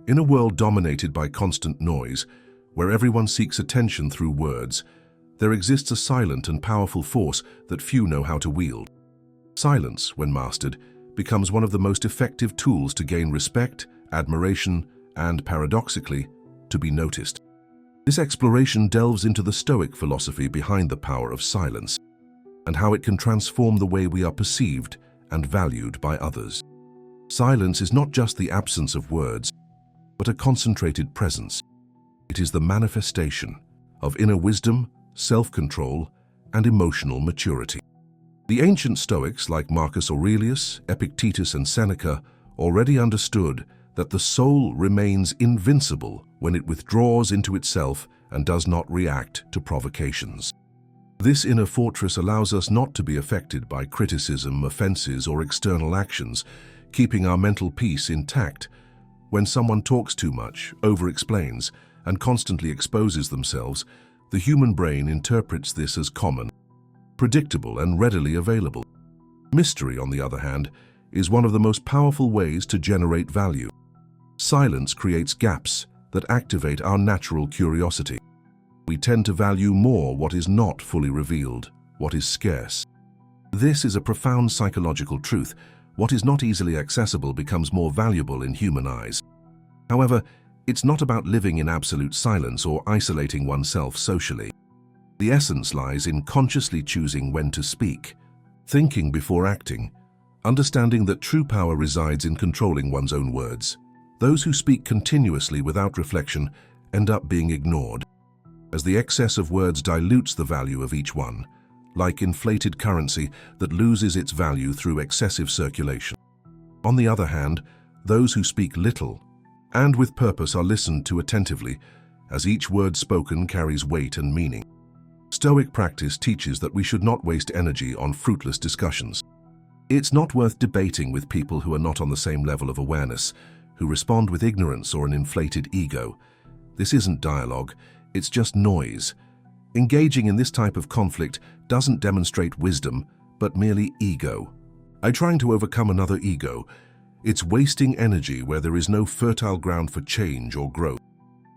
In a world dominated by constant noise, where everyone seeks attention through words, there exists a silent and powerful force that few know how to wield. Silence, when mastered, becomes one of the most effective tools to gain respect, admiration, and, paradoxically, to be noticed. This exploration delves into the Stoic philosophy behind the power of silence and how it can transform the way we are perceived and valued by others. Silence is not just the absence of words, but a concentrated presence. It is the manifestation of inner wisdom, self-control, and emotional maturity. The ancient Stoics like Marcus Aurelius, Epictetus, and Seneca already understood that the soul remains invincible when it withdraws into itself and does not react to provocations. This inner fortress allows us not to be affected by criticism, offenses, or external actions, keeping our mental peace intact. When someone talks too much, over-explains, and constantly exposes themselves, the human brain interprets this as common, predictable, and readily available. Mystery, on the other hand, is one of the most powerful ways to generate value. Silence creates gaps that activate our natural curiosity. We tend to value more what is not fully revealed, what is scarce. This is a profound psychological truth. What is not easily accessible becomes more valuable in human eyes. However, it's not about living in absolute silence or isolating oneself socially. The essence lies in consciously choosing when to speak, thinking before acting, understanding that true power resides in controlling one's own words. Those who speak continuously without reflection end up being ignored, as the excess of words dilutes the value of each one, like inflated currency that loses its value through excessive circulation. On the other hand, those who speak little and with purpose are listened to attentively, as each word spoken carries weight and meaning. Stoic practice teaches that we should not waste energy on fruitless discussions. It's not worth debating with people who are not on the same level of awareness, who respond with ignorance or an inflated ego. This isn't dialogue, it's just noise. Engaging in this type of conflict doesn't demonstrate wisdom, but merely ego. By trying to overcome another ego, it's wasting energy where there is no fertile ground for change or growth.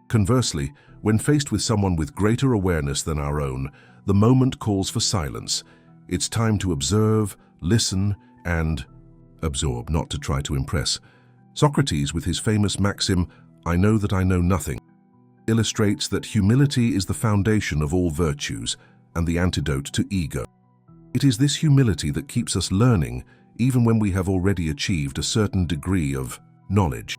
Conversely, when faced with someone with greater awareness than our own, the moment calls for silence. It's time to observe, listen, and absorb, not to try to impress. Socrates, with his famous maxim, "I know that I know nothing," illustrates that humility is the foundation of all virtues and the antidote to ego. It is this humility that keeps us learning even when we have already achieved a certain degree of knowledge.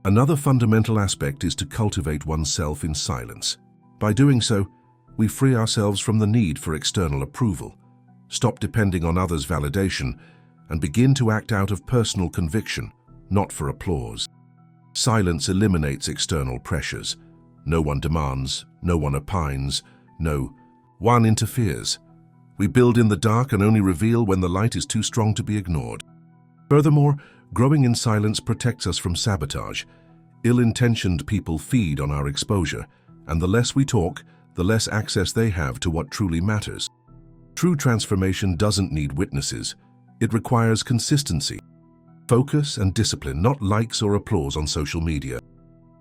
Another fundamental aspect is to cultivate oneself in silence. By doing so, we free ourselves from the need for external approval, stop depending on others' validation, and begin to act out of personal conviction, not for applause. Silence eliminates external pressures. No one demands, no one opines, no one interferes. We build in the dark and only reveal when the light is too strong to be ignored. Furthermore, growing in silence protects us from sabotage. Ill-intentioned people feed on our exposure, and the less we talk, the less access they have to what truly matters. True transformation doesn't need witnesses. It requires consistency, focus, and discipline, not likes or applause on social media.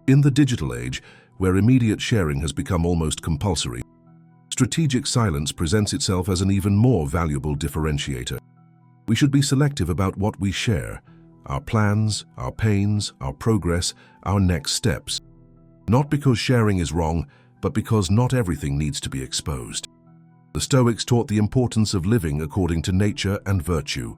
In the digital age, where immediate sharing has become almost compulsory, strategic silence presents itself as an even more valuable differentiator. We should be selective about what we share, our plans, our pains, our progress, our next steps. Not because sharing is wrong, but because not everything needs to be exposed. The Stoics taught the importance of living according to nature and virtue.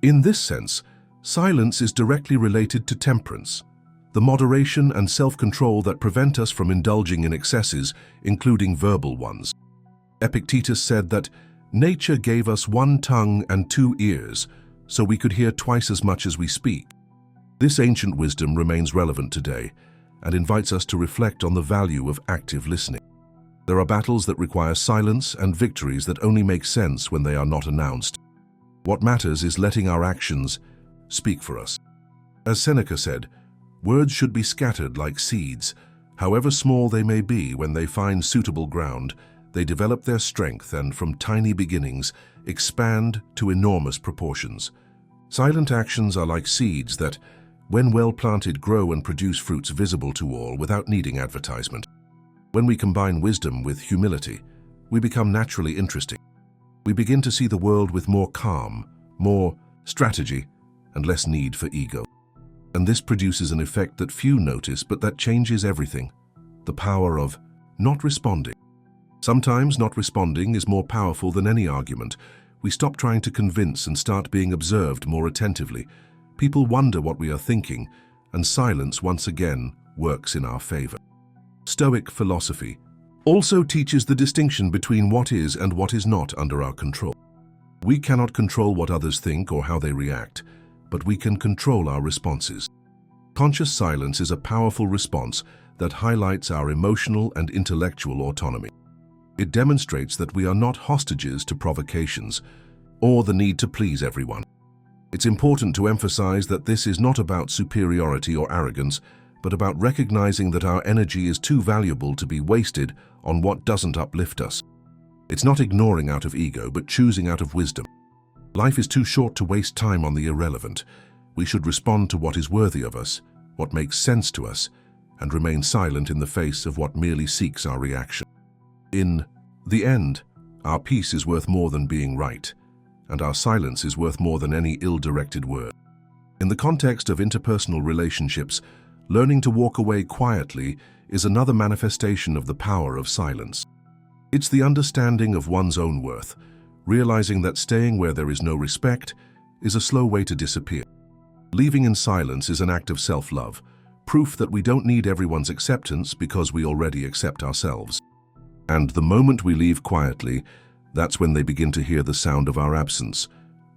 In this sense, silence is directly related to temperance, the moderation and self-control that prevent us from indulging in excesses, including verbal ones. Epictetus said that nature gave us one tongue and two ears, so we could hear twice as much as we speak. This ancient wisdom remains relevant today and invites us to reflect on the value of active listening. There are battles that require silence and victories that only make sense when they are not announced. What matters is letting our actions speak for us. As Seneca said, words should be scattered like seeds. However small they may be, when they find suitable ground, they develop their strength and, from tiny beginnings, expand to enormous proportions. Silent actions are like seeds that, when well planted, grow and produce fruits visible to all without needing advertisement. When we combine wisdom with humility, we become naturally interesting. We begin to see the world with more calm, more strategy, and less need for ego. And this produces an effect that few notice, but that changes everything: the power of not responding. Sometimes not responding is more powerful than any argument. We stop trying to convince and start being observed more attentively. People wonder what we are thinking, and silence once again works in our favor. Stoic philosophy also teaches the distinction between what is and what is not under our control. We cannot control what others think or how they react, but we can control our responses. Conscious silence is a powerful response that highlights our emotional and intellectual autonomy. It demonstrates that we are not hostages to provocations or the need to please everyone. It's important to emphasize that this is not about superiority or arrogance, but about recognizing that our energy is too valuable to be wasted on what doesn't uplift us. It's not ignoring out of ego, but choosing out of wisdom. Life is too short to waste time on the irrelevant. We should respond to what is worthy of us, what makes sense to us, and remain silent in the face of what merely seeks our reaction. In the end, our peace is worth more than being right, and our silence is worth more than any ill-directed word. In the context of interpersonal relationships, learning to walk away quietly is another manifestation of the power of silence. It's the understanding of one's own worth, realizing that staying where there is no respect is a slow way to disappear. Leaving in silence is an act of self-love, proof that we don't need everyone's acceptance because we already accept ourselves. And the moment we leave quietly, that's when they begin to hear the sound of our absence,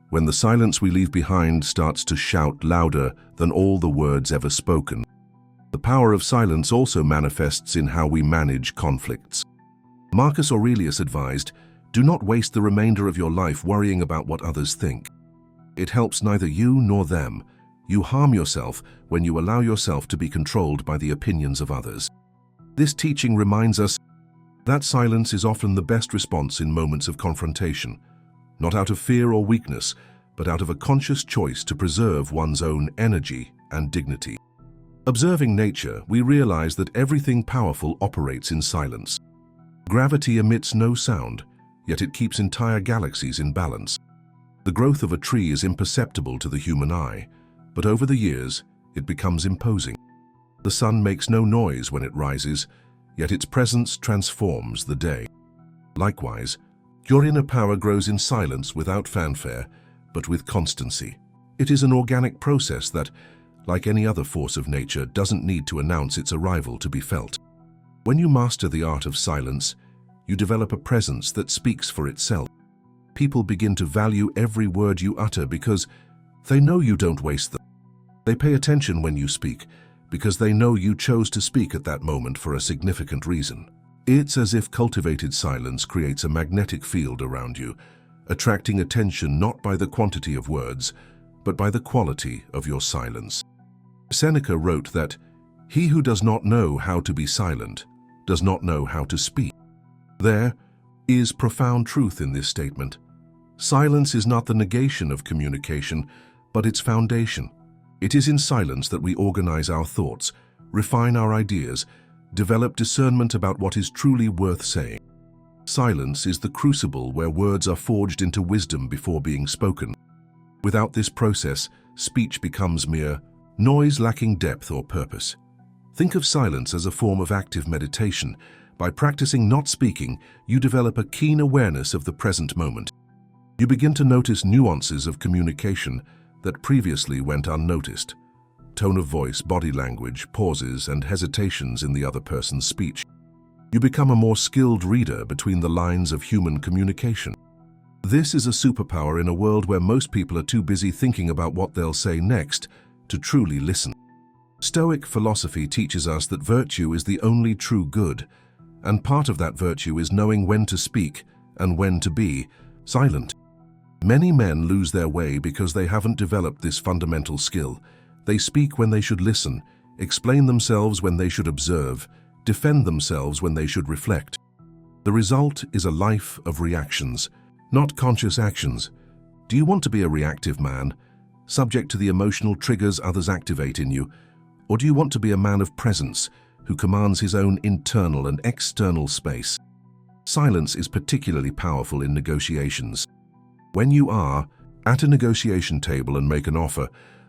when the silence we leave behind starts to shout louder than all the words ever spoken. The power of silence also manifests in how we manage conflicts. Marcus Aurelius advised, "Do not waste the remainder of your life worrying about what others think. It helps neither you nor them. You harm yourself when you allow yourself to be controlled by the opinions of others." This teaching reminds us that silence is often the best response in moments of confrontation, not out of fear or weakness, but out of a conscious choice to preserve one's own energy and dignity. Observing nature, we realize that everything powerful operates in silence. Gravity emits no sound, yet it keeps entire galaxies in balance. The growth of a tree is imperceptible to the human eye, but over the years, it becomes imposing. The sun makes no noise when it rises, yet its presence transforms the day. Likewise, your inner power grows in silence without fanfare, but with constancy. It is an organic process that, like any other force of nature, doesn't need to announce its arrival to be felt. When you master the art of silence, you develop a presence that speaks for itself. People begin to value every word you utter because they know you don't waste them. They pay attention when you speak because they know you chose to speak at that moment for a significant reason. It's as if cultivated silence creates a magnetic field around you, attracting attention not by the quantity of words, but by the quality of your silence. Seneca wrote that, "He who does not know how to be silent does not know how to speak." There is profound truth in this statement. Silence is not the negation of communication, but its foundation. It is in silence that we organize our thoughts, refine our ideas, develop discernment about what is truly worth saying. Silence is the crucible where words are forged into wisdom before being spoken. Without this process, speech becomes mere noise lacking depth or purpose. Think of silence as a form of active meditation. By practicing not speaking, you develop a keen awareness of the present moment. You begin to notice nuances of communication that previously went unnoticed. Tone of voice, body language, pauses, and hesitations in the other person's speech. You become a more skilled reader between the lines of human communication. This is a superpower in a world where most people are too busy thinking about what they'll say next to truly listen. Stoic philosophy teaches us that virtue is the only true good, and part of that virtue is knowing when to speak and when to be silent. Many men lose their way because they haven't developed this fundamental skill. They speak when they should listen, explain themselves when they should observe, defend themselves when they should reflect. The result is a life of reactions, not conscious actions. Do you want to be a reactive man? subject to the emotional triggers others activate in you? Or do you want to be a man of presence who commands his own internal and external space? Silence is particularly powerful in negotiations. When you are at a negotiation table and make an offer,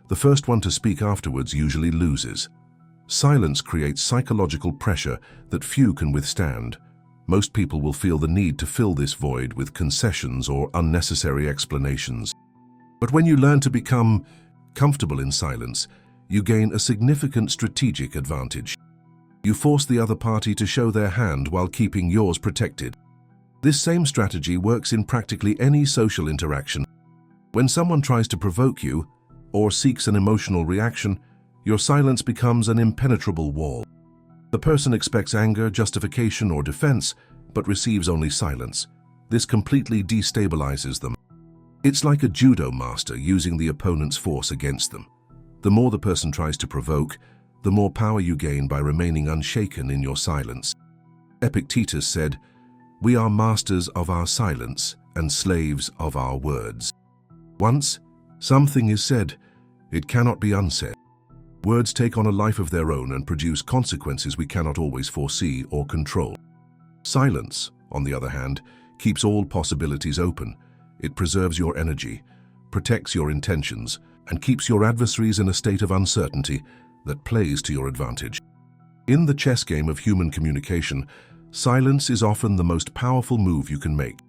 the first one to speak afterwards usually loses. Silence creates psychological pressure that few can withstand. Most people will feel the need to fill this void with concessions or unnecessary explanations. But when you learn to become comfortable in silence, you gain a significant strategic advantage. You force the other party to show their hand while keeping yours protected. This same strategy works in practically any social interaction. When someone tries to provoke you or seeks an emotional reaction, your silence becomes an impenetrable wall. The person expects anger, justification, or defense, but receives only silence. This completely destabilizes them. It's like a judo master using the opponent's force against them. The more the person tries to provoke, the more power you gain by remaining unshaken in your silence. Epictetus said, "We are masters of our silence and slaves of our words." Once something is said, it cannot be unsaid. Words take on a life of their own and produce consequences we cannot always foresee or control. Silence, on the other hand, keeps all possibilities open. It preserves your energy, protects your intentions, and keeps your adversaries in a state of uncertainty that plays to your advantage. In the chess game of human communication, silence is often the most powerful move you can make.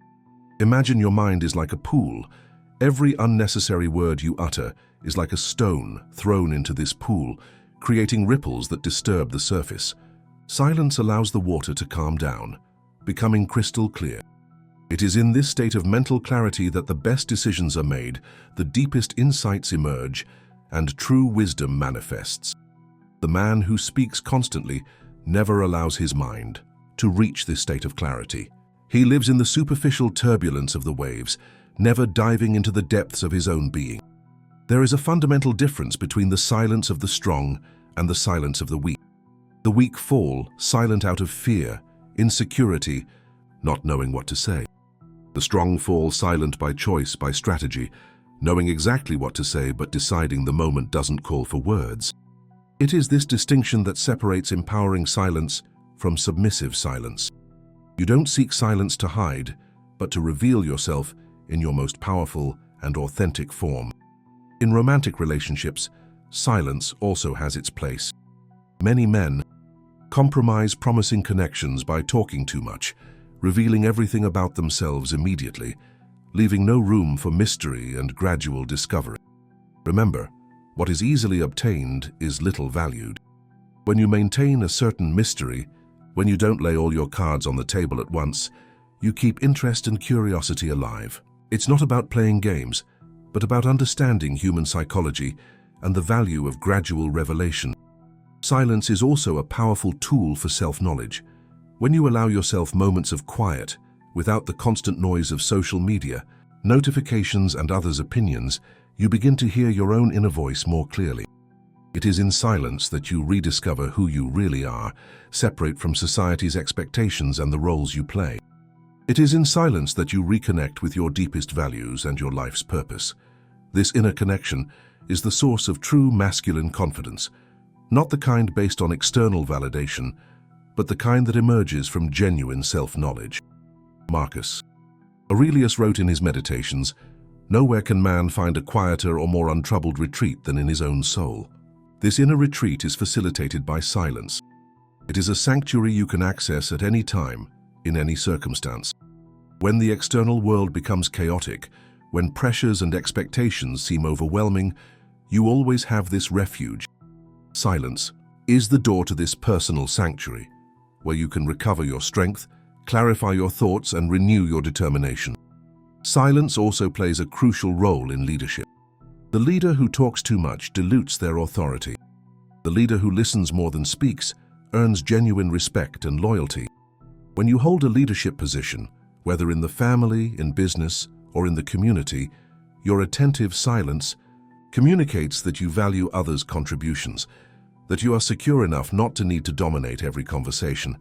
Imagine your mind is like a pool. Every unnecessary word you utter is like a stone thrown into this pool, creating ripples that disturb the surface. Silence allows the water to calm down, becoming crystal clear. It is in this state of mental clarity that the best decisions are made, the deepest insights emerge, and true wisdom manifests. The man who speaks constantly never allows his mind to reach this state of clarity. He lives in the superficial turbulence of the waves, never diving into the depths of his own being. There is a fundamental difference between the silence of the strong and the silence of the weak. The weak fall silent out of fear, insecurity, not knowing what to say. The strong fall silent by choice, by strategy, knowing exactly what to say but deciding the moment doesn't call for words. It is this distinction that separates empowering silence from submissive silence. You don't seek silence to hide, but to reveal yourself in your most powerful and authentic form. In romantic relationships, silence also has its place. Many men compromise promising connections by talking too much, revealing everything about themselves immediately, leaving no room for mystery and gradual discovery. Remember, what is easily obtained is little valued. When you maintain a certain mystery, when you don't lay all your cards on the table at once, you keep interest and curiosity alive. It's not about playing games, but about understanding human psychology and the value of gradual revelation. Silence is also a powerful tool for self-knowledge. When you allow yourself moments of quiet, without the constant noise of social media, notifications and others' opinions, you begin to hear your own inner voice more clearly. It is in silence that you rediscover who you really are, separate from society's expectations and the roles you play. It is in silence that you reconnect with your deepest values and your life's purpose. This inner connection is the source of true masculine confidence, not the kind based on external validation, but the kind that emerges from genuine self-knowledge. Marcus Aurelius wrote in his Meditations, "Nowhere can man find a quieter or more untroubled retreat than in his own soul." This inner retreat is facilitated by silence. It is a sanctuary you can access at any time, in any circumstance. When the external world becomes chaotic, when pressures and expectations seem overwhelming, you always have this refuge. Silence is the door to this personal sanctuary, where you can recover your strength, clarify your thoughts, and renew your determination. Silence also plays a crucial role in leadership. The leader who talks too much dilutes their authority. The leader who listens more than speaks earns genuine respect and loyalty. When you hold a leadership position, whether in the family, in business, or in the community, your attentive silence communicates that you value others' contributions, that you are secure enough not to need to dominate every conversation,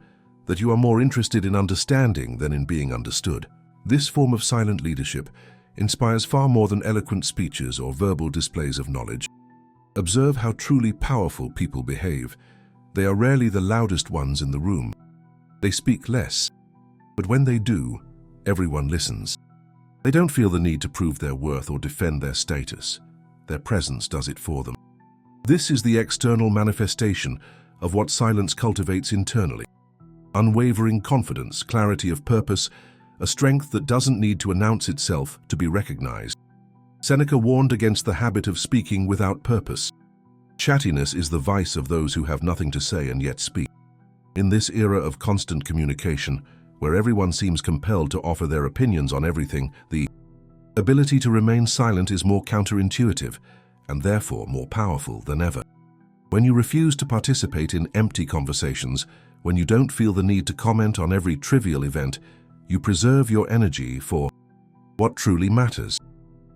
that you are more interested in understanding than in being understood. This form of silent leadership inspires far more than eloquent speeches or verbal displays of knowledge. Observe how truly powerful people behave. They are rarely the loudest ones in the room. They speak less, but when they do, everyone listens. They don't feel the need to prove their worth or defend their status. Their presence does it for them. This is the external manifestation of what silence cultivates internally. Unwavering confidence, clarity of purpose, a strength that doesn't need to announce itself to be recognized. Seneca warned against the habit of speaking without purpose. Chattiness is the vice of those who have nothing to say and yet speak. In this era of constant communication, where everyone seems compelled to offer their opinions on everything, the ability to remain silent is more counterintuitive and therefore more powerful than ever. When you refuse to participate in empty conversations, when you don't feel the need to comment on every trivial event, you preserve your energy for what truly matters.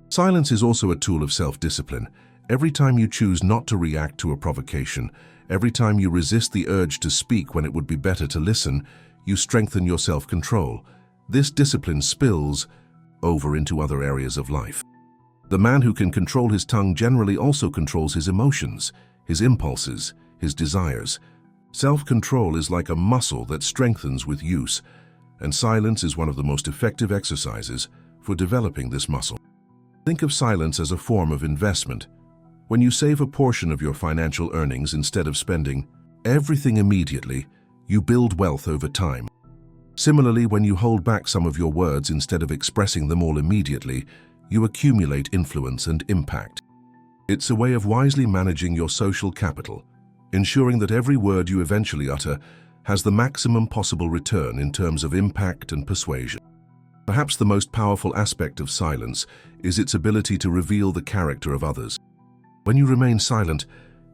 Silence is also a tool of self-discipline. Every time you choose not to react to a provocation, every time you resist the urge to speak when it would be better to listen, you strengthen your self-control. This discipline spills over into other areas of life. The man who can control his tongue generally also controls his emotions, his impulses, his desires. Self-control is like a muscle that strengthens with use, and silence is one of the most effective exercises for developing this muscle. Think of silence as a form of investment. When you save a portion of your financial earnings instead of spending everything immediately, you build wealth over time. Similarly, when you hold back some of your words instead of expressing them all immediately, you accumulate influence and impact. It's a way of wisely managing your social capital, ensuring that every word you eventually utter has the maximum possible return in terms of impact and persuasion. Perhaps the most powerful aspect of silence is its ability to reveal the character of others. When you remain silent,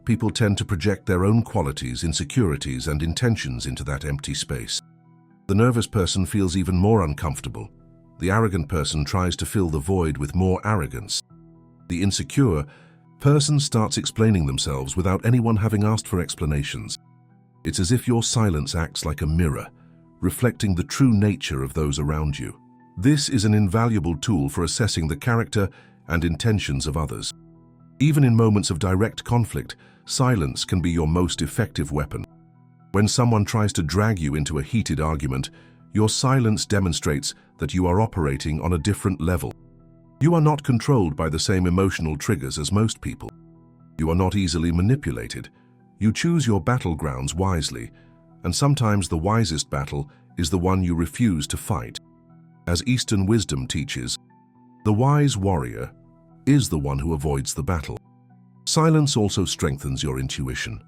people tend to project their own qualities, insecurities, and intentions into that empty space. The nervous person feels even more uncomfortable. The arrogant person tries to fill the void with more arrogance. The insecure person starts explaining themselves without anyone having asked for explanations. It's as if your silence acts like a mirror, reflecting the true nature of those around you. This is an invaluable tool for assessing the character and intentions of others. Even in moments of direct conflict, silence can be your most effective weapon. When someone tries to drag you into a heated argument, your silence demonstrates that you are operating on a different level. You are not controlled by the same emotional triggers as most people. You are not easily manipulated. You choose your battlegrounds wisely, and sometimes the wisest battle is the one you refuse to fight. As Eastern wisdom teaches, the wise warrior is the one who avoids the battle. Silence also strengthens your intuition.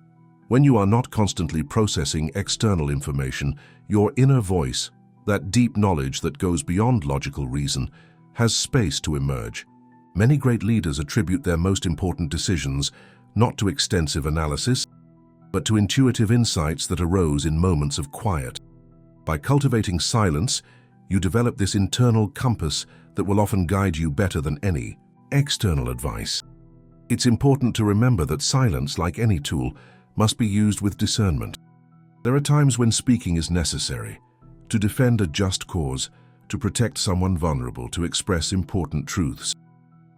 When you are not constantly processing external information, your inner voice, that deep knowledge that goes beyond logical reason, has space to emerge. Many great leaders attribute their most important decisions not to extensive analysis, but to intuitive insights that arose in moments of quiet. By cultivating silence, you develop this internal compass that will often guide you better than any external advice. It's important to remember that silence, like any tool, must be used with discernment. There are times when speaking is necessary, to defend a just cause, to protect someone vulnerable, to express important truths.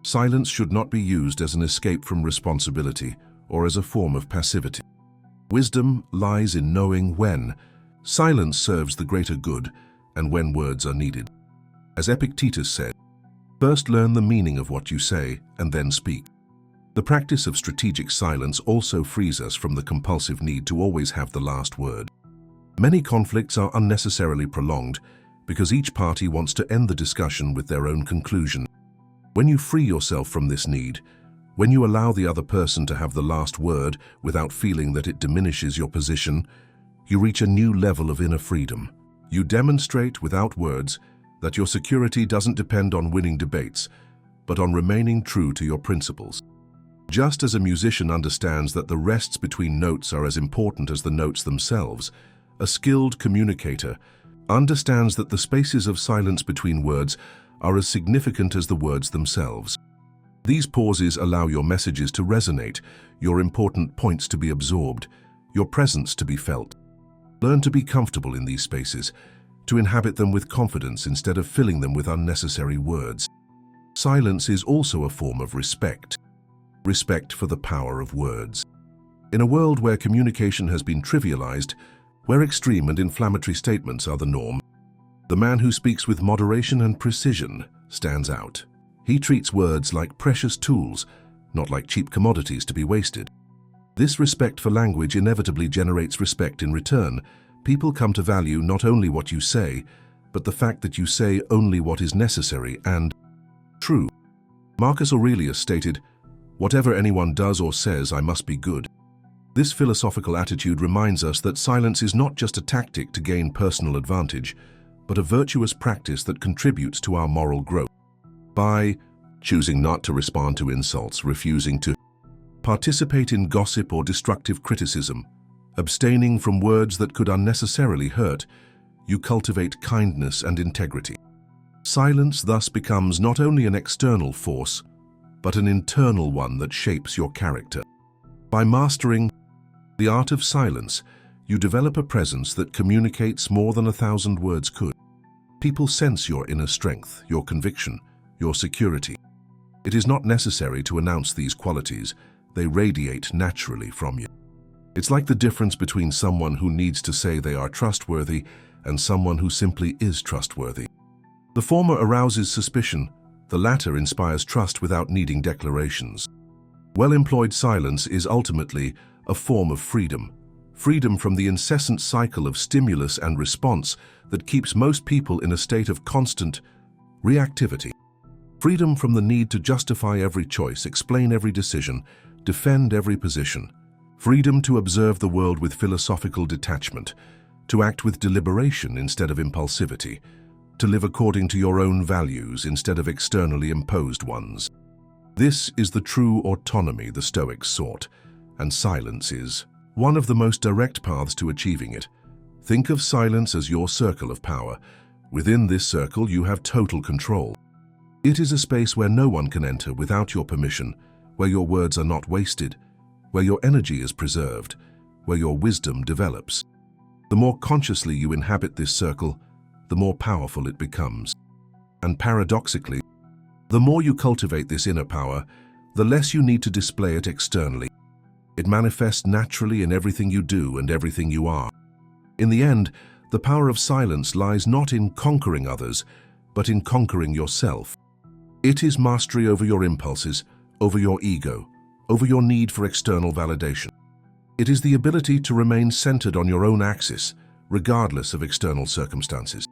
Silence should not be used as an escape from responsibility or as a form of passivity. Wisdom lies in knowing when silence serves the greater good and when words are needed. As Epictetus said, first learn the meaning of what you say and then speak. The practice of strategic silence also frees us from the compulsive need to always have the last word. Many conflicts are unnecessarily prolonged because each party wants to end the discussion with their own conclusion. When you free yourself from this need, when you allow the other person to have the last word without feeling that it diminishes your position, you reach a new level of inner freedom. You demonstrate without words that your security doesn't depend on winning debates, but on remaining true to your principles. Just as a musician understands that the rests between notes are as important as the notes themselves, a skilled communicator understands that the spaces of silence between words are as significant as the words themselves. These pauses allow your messages to resonate, your important points to be absorbed, your presence to be felt. Learn to be comfortable in these spaces, to inhabit them with confidence instead of filling them with unnecessary words. Silence is also a form of respect. Respect for the power of words. In a world where communication has been trivialized, where extreme and inflammatory statements are the norm, the man who speaks with moderation and precision stands out. He treats words like precious tools, not like cheap commodities to be wasted. This respect for language inevitably generates respect in return. People come to value not only what you say, but the fact that you say only what is necessary and true. Marcus Aurelius stated, "Whatever anyone does or says, I must be good." This philosophical attitude reminds us that silence is not just a tactic to gain personal advantage, but a virtuous practice that contributes to our moral growth. By choosing not to respond to insults, refusing to participate in gossip or destructive criticism, abstaining from words that could unnecessarily hurt, you cultivate kindness and integrity. Silence thus becomes not only an external force, but an internal one that shapes your character. By mastering the art of silence, you develop a presence that communicates more than 1,000 words could. People sense your inner strength, your conviction, your security. It is not necessary to announce these qualities. They radiate naturally from you. It's like the difference between someone who needs to say they are trustworthy and someone who simply is trustworthy. The former arouses suspicion, the latter inspires trust without needing declarations. Well-employed silence is ultimately a form of freedom. Freedom from the incessant cycle of stimulus and response that keeps most people in a state of constant reactivity. Freedom from the need to justify every choice, explain every decision, defend every position. Freedom to observe the world with philosophical detachment, to act with deliberation instead of impulsivity, to live according to your own values instead of externally imposed ones. This is the true autonomy the Stoics sought, and silence is one of the most direct paths to achieving it. Think of silence as your circle of power. Within this circle, you have total control. It is a space where no one can enter without your permission, where your words are not wasted, where your energy is preserved, where your wisdom develops. The more consciously you inhabit this circle, the more powerful it becomes. And paradoxically, the more you cultivate this inner power, the less you need to display it externally. It manifests naturally in everything you do and everything you are. In the end, the power of silence lies not in conquering others, but in conquering yourself. It is mastery over your impulses, over your ego, over your need for external validation. It is the ability to remain centered on your own axis, regardless of external circumstances.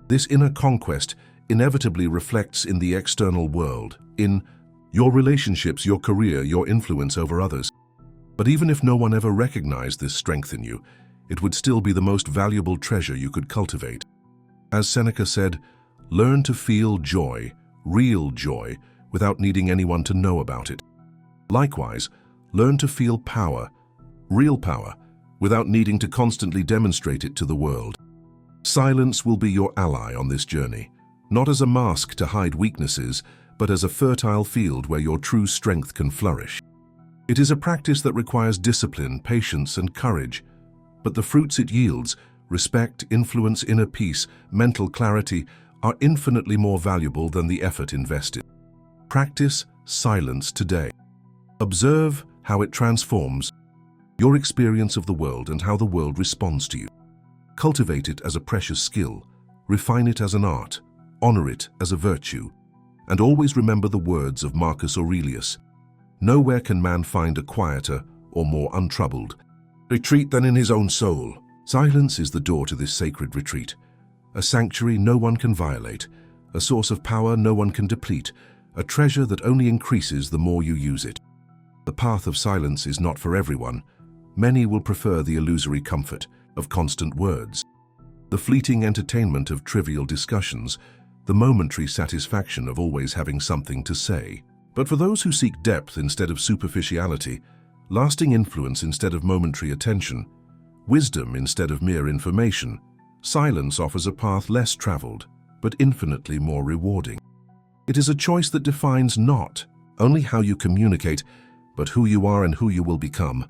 This inner conquest inevitably reflects in the external world, in your relationships, your career, your influence over others. But even if no one ever recognized this strength in you, it would still be the most valuable treasure you could cultivate. As Seneca said, learn to feel joy, real joy, without needing anyone to know about it. Likewise, learn to feel power, real power, without needing to constantly demonstrate it to the world. Silence will be your ally on this journey, not as a mask to hide weaknesses, but as a fertile field where your true strength can flourish. It is a practice that requires discipline, patience, and courage, but the fruits it yields, respect, influence, inner peace, mental clarity, are infinitely more valuable than the effort invested. Practice silence today. Observe how it transforms your experience of the world and how the world responds to you. Cultivate it as a precious skill, refine it as an art, honor it as a virtue, and always remember the words of Marcus Aurelius. Nowhere can man find a quieter or more untroubled retreat than in his own soul. Silence is the door to this sacred retreat, a sanctuary no one can violate, a source of power no one can deplete, a treasure that only increases the more you use it. The path of silence is not for everyone. Many will prefer the illusory comfort of constant words, the fleeting entertainment of trivial discussions, the momentary satisfaction of always having something to say. But for those who seek depth instead of superficiality, lasting influence instead of momentary attention, wisdom instead of mere information, silence offers a path less traveled, but infinitely more rewarding. It is a choice that defines not only how you communicate, but who you are and who you will become.